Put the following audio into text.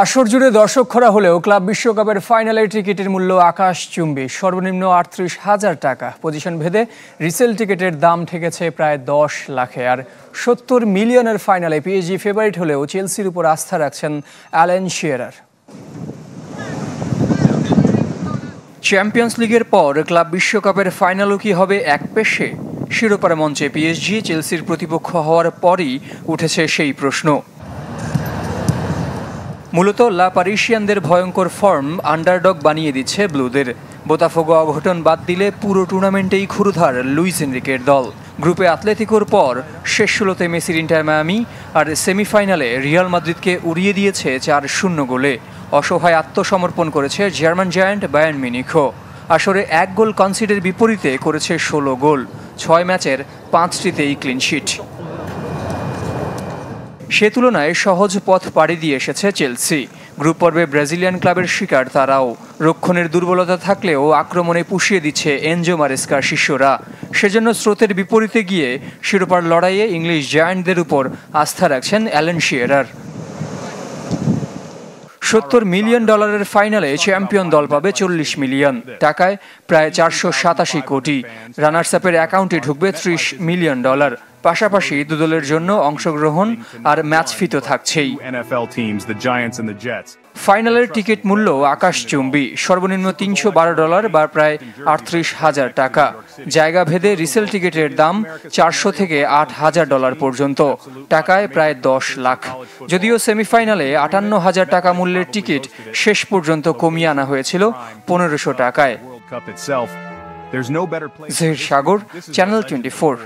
আসর জুড়ে দর্শক খরা হলেও ক্লাব বিশ্বকাপের ফাইনালের টিকিটের মূল্য আকাশচুম্বী। সর্বনিম্ন ৩৮,০০০ টাকা। পজিশন ভেদে রিসেল টিকিটের দাম ঠেকেছে প্রায় ১০ লাখে। আর ৭০ মিলিয়নের ফাইনালে পিএসজি ফেভারিট হলেও চেলসির উপর আস্থা রাখছেন অ্যালেন শিয়ারার। চ্যাম্পিয়ন্স লিগের পর ক্লাব বিশ্বকাপের ফাইনালও কি হবে একপেশে? শিরোপার মঞ্চে পিএসজি চেলসির প্রতিপক্ষ হওয়ার পরই উঠেছে সেই প্রশ্ন। মূলত লা পারিসিয়ানদের ভয়ঙ্কর ফর্ম আন্ডারডগ বানিয়ে দিচ্ছে ব্লুদের। বোতাফোগো অঘটন বাদ দিলে পুরো টুর্নামেন্টেই ক্ষুরধার লুইস এনরিকের দল। গ্রুপে আতলেতিকোর পর শেষ ১৬তে মেসির ইন্টার মায়ামি, আর সেমিফাইনালে রিয়াল মাদ্রিদকে উড়িয়ে দিয়েছে ৪-০ গোলে। অসহায় আত্মসমর্পণ করেছে জার্মান জায়ান্ট বায়ার্ন মিউনিখও। আসরে ১ গোল কনসিডের বিপরীতে করেছে ১৬ গোল। ৬ ম্যাচের ৫টিতেই ক্লিনশিট। সে তুলনায় সহজ পথ পাড়ি দিয়ে এসেছে চেলসি। গ্রুপ পর্বে ব্রাজিলিয়ান ক্লাবের শিকার তারাও। রক্ষণের দুর্বলতা থাকলেও আক্রমণে পুষিয়ে দিচ্ছে এনজো মারেস্কার শিষ্যরা। সেজন্য স্রোতের বিপরীতে গিয়ে শিরোপার লড়াইয়ে ইংলিশ জায়ান্টদের উপর আস্থা রাখছেন অ্যালেন শিয়ারার। $৭০ মিলিয়ন ফাইনালে চ্যাম্পিয়ন দল পাবে ৪০ মিলিয়ন টাকায়, প্রায় ৪৮৭ কোটি। রানার্স আপের অ্যাকাউন্টে ঢুকবে $৩০ মিলিয়ন। পাশাপাশি দুদলের জন্য অংশগ্রহণ আর ম্যাচ ফি তো থাকছেই। ফাইনালের টিকিট মূল্য আকাশচুম্বী। সর্বনিম্ন $৩১২ বা প্রায় ৩৮,০০০ টাকা। জায়গা ভেদে রিসেল টিকিটের দাম $৪০০ থেকে $৮,০০০ পর্যন্ত, টাকায় প্রায় ১০ লাখ। যদিও সেমিফাইনালে ৫৮,০০০ টাকা মূল্যের টিকিট শেষ পর্যন্ত কমিয়ে আনা হয়েছিল ১৫০০ টাকায়। জহির সাগর, চ্যানেল 24।